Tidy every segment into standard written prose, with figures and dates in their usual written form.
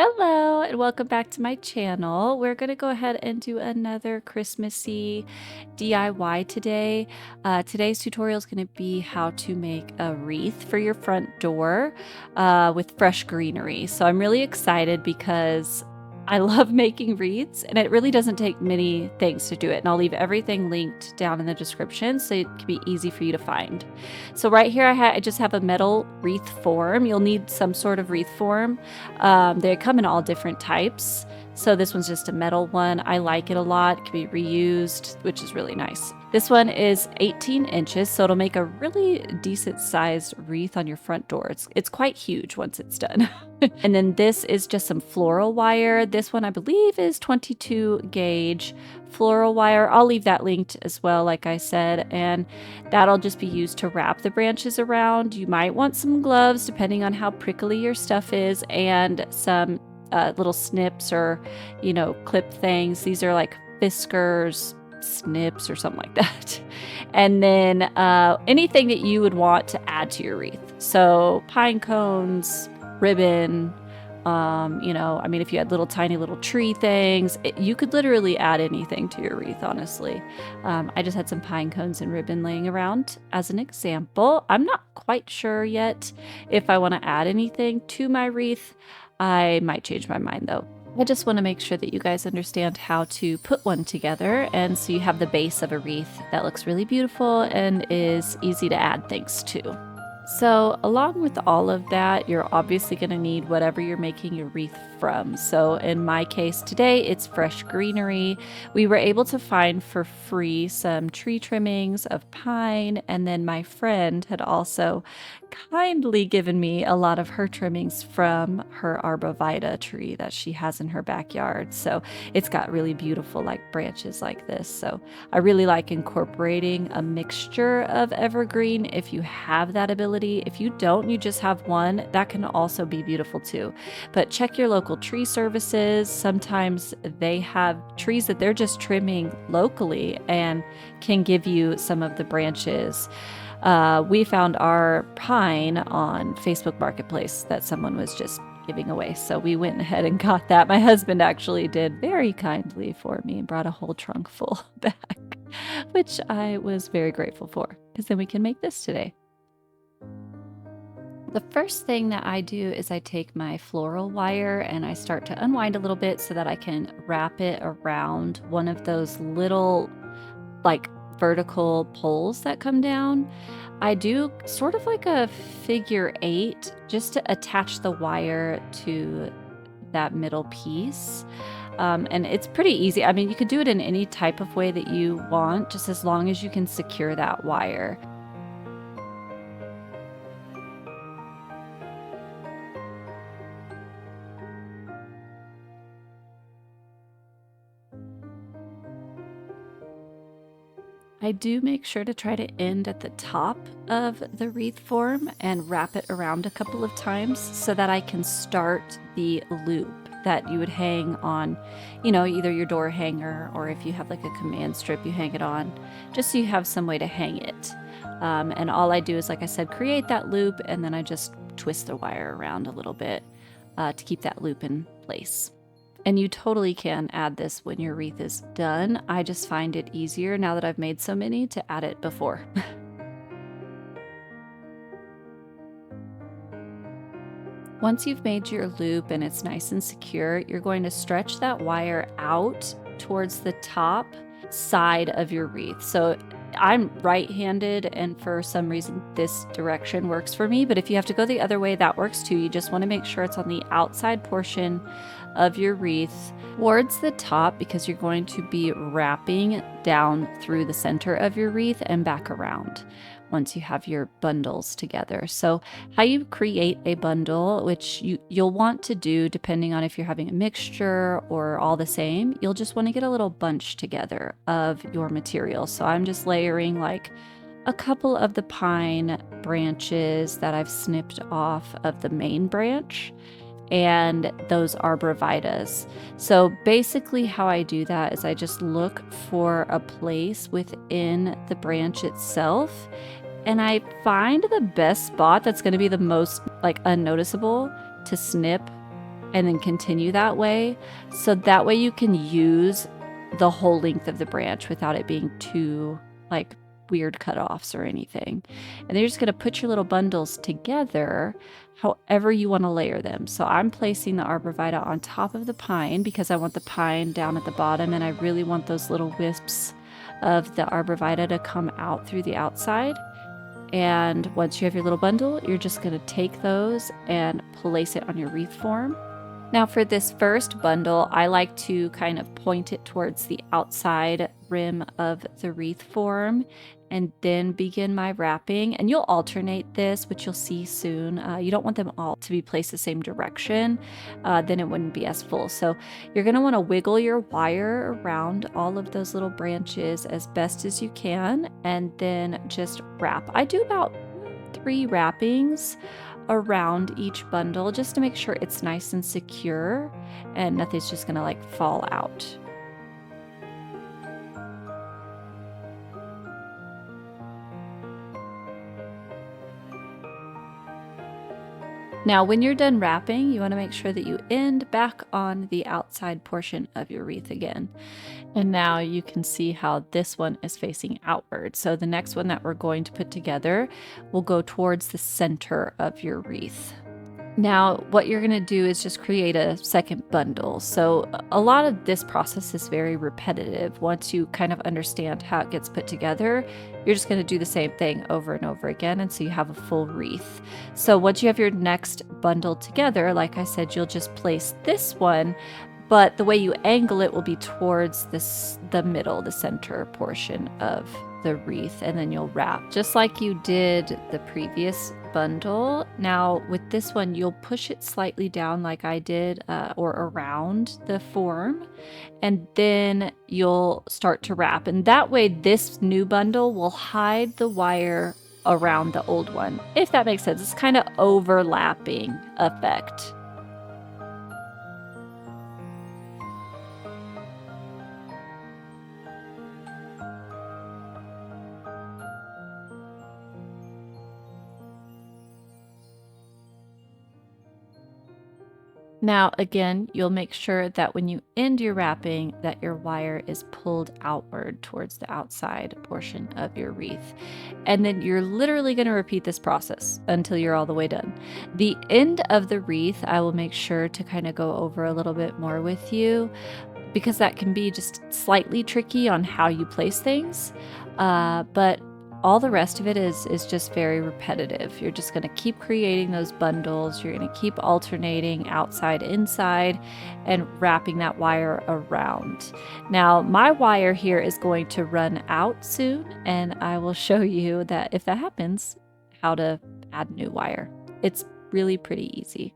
Hello and welcome back to my channel. We're going to go ahead and do another Christmassy DIY today. Today's tutorial is going to be how to make a wreath for your front door with fresh greenery. So I'm really excited because I love making wreaths and it really doesn't take many things to do it. And I'll leave everything linked down in the description so it can be easy for you to find. So right here I just have a metal wreath form. You'll need some sort of wreath form. They come in all different types. So this one's just a metal one. I like it a lot. It can be reused, which is really nice. This one is 18 inches, so it'll make a really decent sized wreath on your front door. It's quite huge once it's done. And then this is just some floral wire. This one I believe is 22 gauge floral wire. I'll leave that linked as well, like I said, and that'll just be used to wrap the branches around. You might want some gloves depending on how prickly your stuff is, and some little snips or, clip things. These are like whiskers, snips, or something like that. And then anything that you would want to add to your wreath. So pine cones, ribbon, if you had little tiny little tree things, you could literally add anything to your wreath, honestly. I just had some pine cones and ribbon laying around as an example. I'm not quite sure yet if I want to add anything to my wreath. I might change my mind though. I just want to make sure that you guys understand how to put one together, and so you have the base of a wreath that looks really beautiful and is easy to add things to. So along with all of that, you're obviously going to need whatever you're making your wreath from. So in my case today, it's fresh greenery. We were able to find for free some tree trimmings of pine, and then my friend had also kindly given me a lot of her trimmings from her arborvitae tree that she has in her backyard. So it's got really beautiful branches like this. So I really like incorporating a mixture of evergreen if you have that ability. If you don't, you just have one, that can also be beautiful too. But check your local tree services. Sometimes they have trees that they're just trimming locally and can give you some of the branches. We found our pine on Facebook Marketplace that someone was just giving away. So we went ahead and got that. My husband actually did very kindly for me and brought a whole trunk full back, which I was very grateful for, because then we can make this today. The first thing that I do is I take my floral wire and I start to unwind a little bit so that I can wrap it around one of those little vertical poles that come down. I do sort of like a figure 8 just to attach the wire to that middle piece. And it's pretty easy. I mean, you could do it in any type of way that you want, just as long as you can secure that wire. I do make sure to try to end at the top of the wreath form and wrap it around a couple of times so that I can start the loop that you would hang on, either your door hanger, or if you have like a command strip, you hang it on, just so you have some way to hang it. And all I do is, like I said, create that loop, and then I just twist the wire around a little bit to keep that loop in place. And you totally can add this when your wreath is done. I just find it easier now that I've made so many to add it before. Once you've made your loop and it's nice and secure, you're going to stretch that wire out towards the top side of your wreath. So I'm right-handed, and for some reason this direction works for me, but if you have to go the other way, that works too. You just want to make sure it's on the outside portion of your wreath towards the top, because you're going to be wrapping down through the center of your wreath and back around once you have your bundles together. So how you create a bundle, which you'll want to do depending on if you're having a mixture or all the same, you'll just want to get a little bunch together of your material. So I'm just layering like a couple of the pine branches that I've snipped off of the main branch, and those arborvitaes. So basically how I do that is I just look for a place within the branch itself, and I find the best spot that's going to be the most unnoticeable to snip and then continue that way. So that way you can use the whole length of the branch without it being too like weird cutoffs or anything. And then you're just gonna put your little bundles together however you want to layer them. So I'm placing the arborvitae on top of the pine because I want the pine down at the bottom, and I really want those little wisps of the arborvitae to come out through the outside. And once you have your little bundle, you're just going to take those and place it on your wreath form. Now for this first bundle, I like to kind of point it towards the outside rim of the wreath form and then begin my wrapping. And you'll alternate this, which you'll see soon. You don't want them all to be placed the same direction, then it wouldn't be as full. So you're going to want to wiggle your wire around all of those little branches as best as you can, and then just wrap. I do about 3 wrappings around each bundle just to make sure it's nice and secure and nothing's just gonna like fall out. Now, when you're done wrapping, you want to make sure that you end back on the outside portion of your wreath again. And now you can see how this one is facing outward. So the next one that we're going to put together will go towards the center of your wreath. Now, what you're going to do is just create a second bundle. So a lot of this process is very repetitive. Once you kind of understand how it gets put together, you're just going to do the same thing over and over again until you have a full wreath. So once you have your next bundle together, like I said, you'll just place this one, but the way you angle it will be towards the middle, the center portion of the wreath, and then you'll wrap just like you did the previous bundle. Now with this one, you'll push it slightly down like I did, or around the form, and then you'll start to wrap. And that way this new bundle will hide the wire around the old one, if that makes sense. It's kind of overlapping effect. Now, again, you'll make sure that when you end your wrapping, that your wire is pulled outward towards the outside portion of your wreath. And then you're literally going to repeat this process until you're all the way done. The end of the wreath, I will make sure to kind of go over a little bit more with you, because that can be just slightly tricky on how you place things. But all the rest of it is just very repetitive. You're just going to keep creating those bundles. You're going to keep alternating outside, inside, and wrapping that wire around. Now, my wire here is going to run out soon, and I will show you that if that happens, how to add new wire. It's really pretty easy.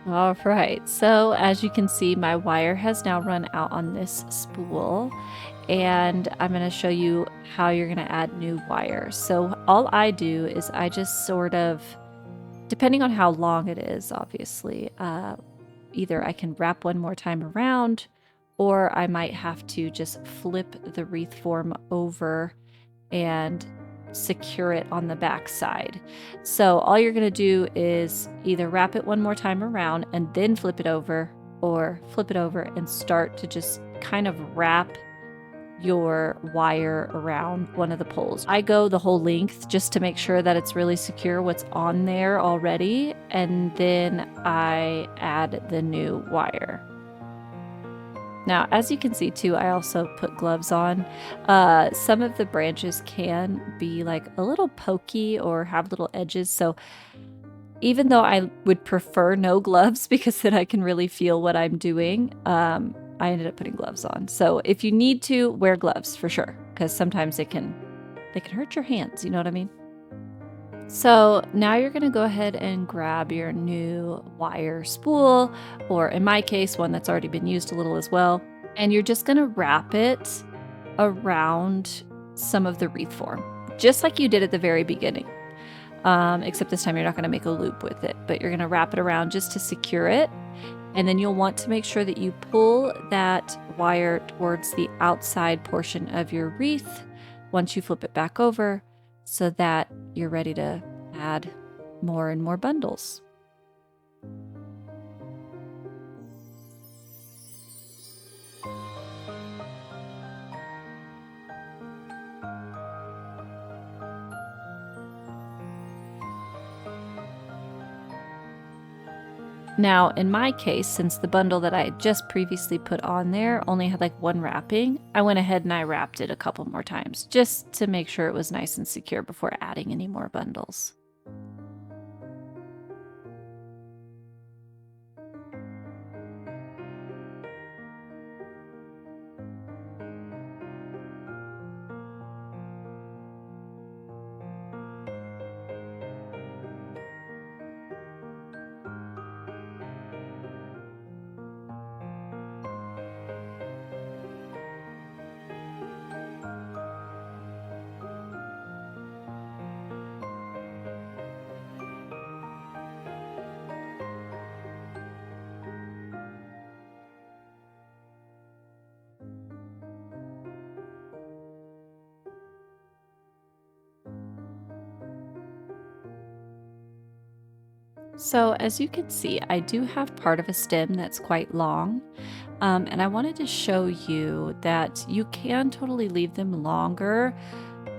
All right, so as you can see, my wire has now run out on this spool, and I'm going to show you how you're going to add new wire. So all I do is I just sort of, depending on how long it is, obviously, either I can wrap one more time around, or I might have to just flip the wreath form over and secure it on the back side. So all you're going to do is either wrap it one more time around and then flip it over, or flip it over and start to just kind of wrap your wire around one of the poles. I go the whole length just to make sure that it's really secure what's on there already, and then I add the new wire. Now, as you can see too, I also put gloves on. Some of the branches can be like a little pokey or have little edges, so even though I would prefer no gloves because then I can really feel what I'm doing, I ended up putting gloves on. So if you need to, wear gloves for sure, because sometimes they can hurt your hands, you know what I mean? So now you're gonna go ahead and grab your new wire spool, or in my case, one that's already been used a little as well, and you're just gonna wrap it around some of the wreath form, just like you did at the very beginning. Except this time you're not gonna make a loop with it, but you're gonna wrap it around just to secure it. And then you'll want to make sure that you pull that wire towards the outside portion of your wreath once you flip it back over so that you're ready to add more and more bundles. Now, in my case, since the bundle that I had just previously put on there only had like one wrapping, I went ahead and I wrapped it a couple more times just to make sure it was nice and secure before adding any more bundles. So as you can see, I do have part of a stem that's quite long, and I wanted to show you that you can totally leave them longer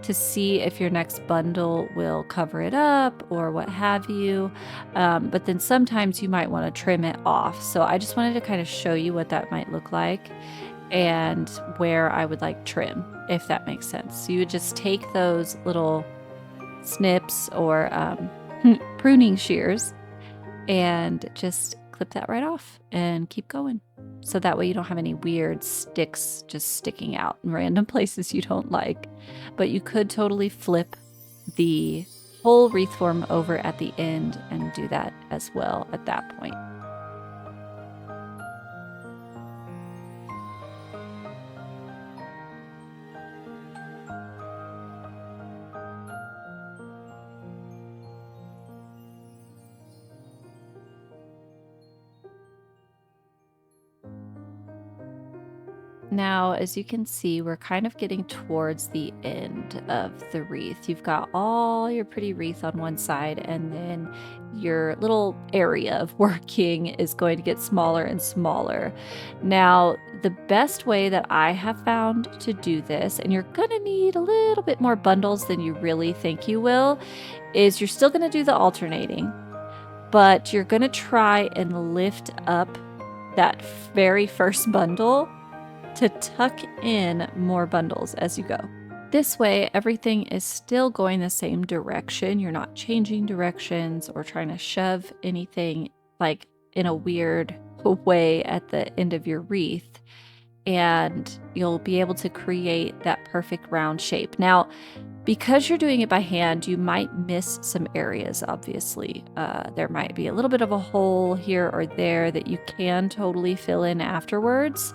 to see if your next bundle will cover it up or what have you. But then sometimes you might want to trim it off. So I just wanted to kind of show you what that might look like and where I would like trim, if that makes sense. So you would just take those little snips or pruning shears and just clip that right off and keep going. So that way you don't have any weird sticks just sticking out in random places you don't like. But you could totally flip the whole wreath form over at the end and do that as well at that point. Now, as you can see, we're kind of getting towards the end of the wreath. You've got all your pretty wreath on one side, and then your little area of working is going to get smaller and smaller. Now, the best way that I have found to do this, and you're gonna need a little bit more bundles than you really think you will, is you're still gonna do the alternating, but you're gonna try and lift up that very first bundle to tuck in more bundles as you go. This way, everything is still going the same direction. You're not changing directions or trying to shove anything like in a weird way at the end of your wreath. And you'll be able to create that perfect round shape. Now, because you're doing it by hand, you might miss some areas, obviously. There might be a little bit of a hole here or there that you can totally fill in afterwards.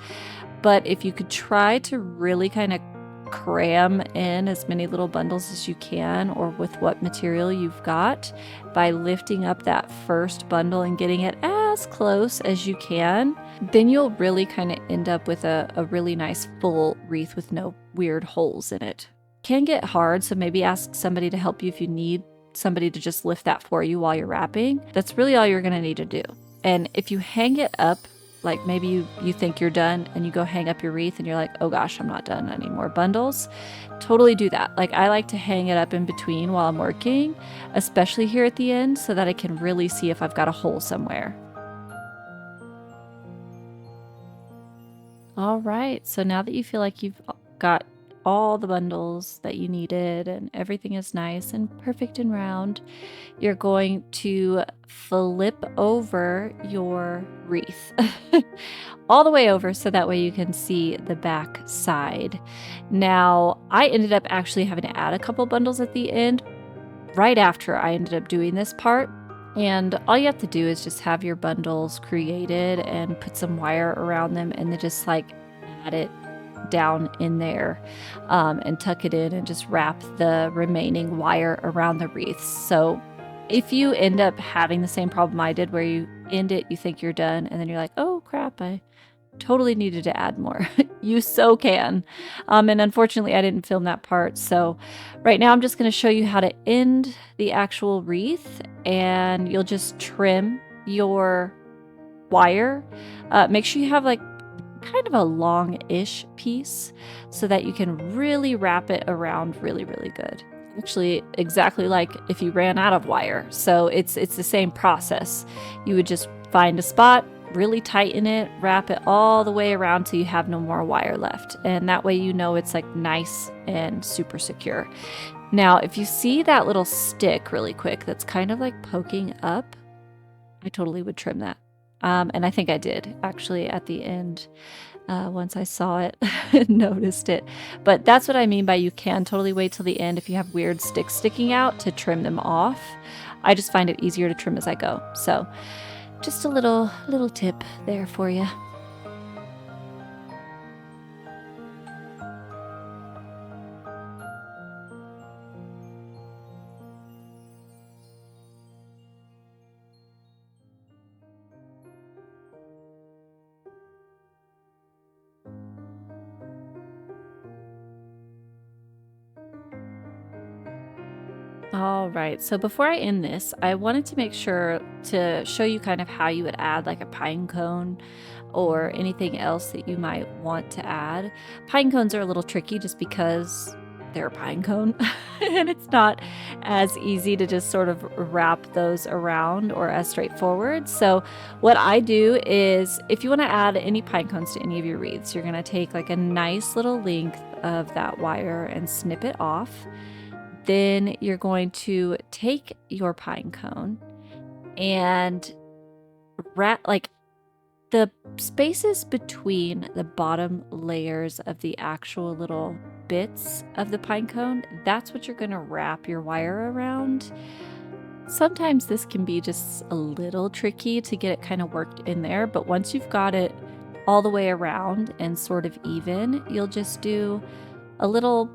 But if you could try to really kind of cram in as many little bundles as you can, or with what material you've got, by lifting up that first bundle and getting it as close as you can, then you'll really kind of end up with a really nice full wreath with no weird holes in it. Can get hard, so maybe ask somebody to help you if you need somebody to just lift that for you while you're wrapping. That's really all you're going to need to do. And if you hang it up, like maybe you think you're done and you go hang up your wreath and you're like, oh gosh, I'm not done, I need more bundles. Totally do that. Like I like to hang it up in between while I'm working, especially here at the end, so that I can really see if I've got a hole somewhere. All right, so now that you feel like you've got all the bundles that you needed and everything is nice and perfect and round, you're going to flip over your wreath all the way over so that way you can see the back side. Now, I ended up actually having to add a couple bundles at the end right after I ended up doing this part. And all you have to do is just have your bundles created and put some wire around them and then just like add it down in there and tuck it in and just wrap the remaining wire around the wreaths. So if you end up having the same problem I did where you end it, you think you're done, and then you're like, oh crap, I totally needed to add more. You so can. And unfortunately, I didn't film that part. So right now I'm just going to show you how to end the actual wreath, and you'll just trim your wire. Make sure you have like kind of a long-ish piece so that you can really wrap it around really, really good. Actually, exactly like if you ran out of wire. So it's the same process. You would just find a spot, really tighten it, wrap it all the way around till you have no more wire left. And that way you know it's like nice and super secure. Now, if you see that little stick really quick that's kind of like poking up, I totally would trim that. And I think I did actually at the end. Once I saw it and noticed it. But that's what I mean by you can totally wait till the end if you have weird sticks sticking out to trim them off. I just find it easier to trim as I go. So just a little tip there for you. All right, so before I end this, I wanted to make sure to show you kind of how you would add like a pine cone or anything else that you might want to add. Pine cones are a little tricky just because they're a pine cone and it's not as easy to just sort of wrap those around or as straightforward. So what I do is if you want to add any pine cones to any of your wreaths, you're going to take like a nice little length of that wire and snip it off. Then you're going to take your pine cone and wrap like the spaces between the bottom layers of the actual little bits of the pine cone. That's what you're going to wrap your wire around. Sometimes this can be just a little tricky to get it kind of worked in there, but once you've got it all the way around and sort of even, you'll just do a little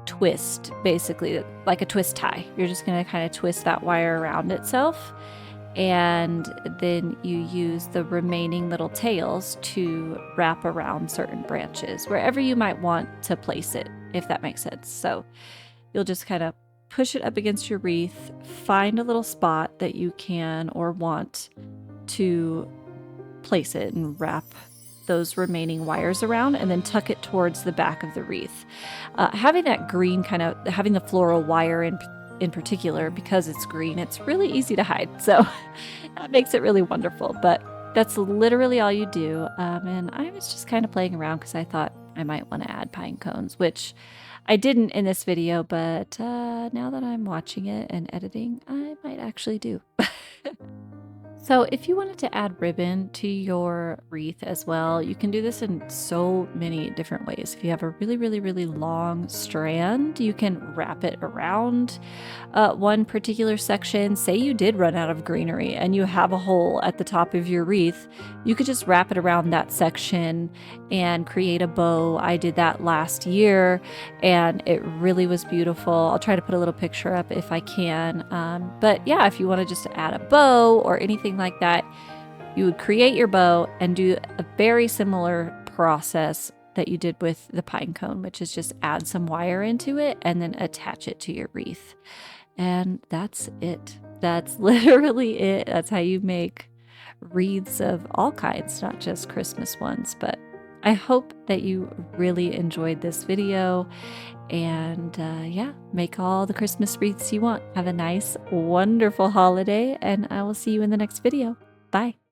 twist, basically like a twist tie. You're just going to kind of twist that wire around itself, and then you use the remaining little tails to wrap around certain branches wherever you might want to place it, if that makes sense. So you'll just kind of push it up against your wreath, find a little spot that you can or want to place it and wrap those remaining wires around, and then tuck it towards the back of the wreath. Having that green kind of, having the floral wire in particular, because it's green, it's really easy to hide. So that makes it really wonderful. But that's literally all you do. And I was just kind of playing around because I thought I might want to add pine cones, which I didn't in this video, but now that I'm watching it and editing, I might actually do. So if you wanted to add ribbon to your wreath as well, you can do this in so many different ways. If you have a really long strand, you can wrap it around one particular section. Say you did run out of greenery and you have a hole at the top of your wreath, you could just wrap it around that section and create a bow. I did that last year and it really was beautiful. I'll try to put a little picture up if I can. But yeah, if you want to just add a bow or anything like that, you would create your bow and do a very similar process that you did with the pine cone, which is just add some wire into it and then attach it to your wreath. And that's it. That's literally it. That's how you make wreaths of all kinds, not just Christmas ones. But I hope that you really enjoyed this video, and yeah, make all the Christmas wreaths you want. Have a nice, wonderful holiday, and I will see you in the next video. Bye.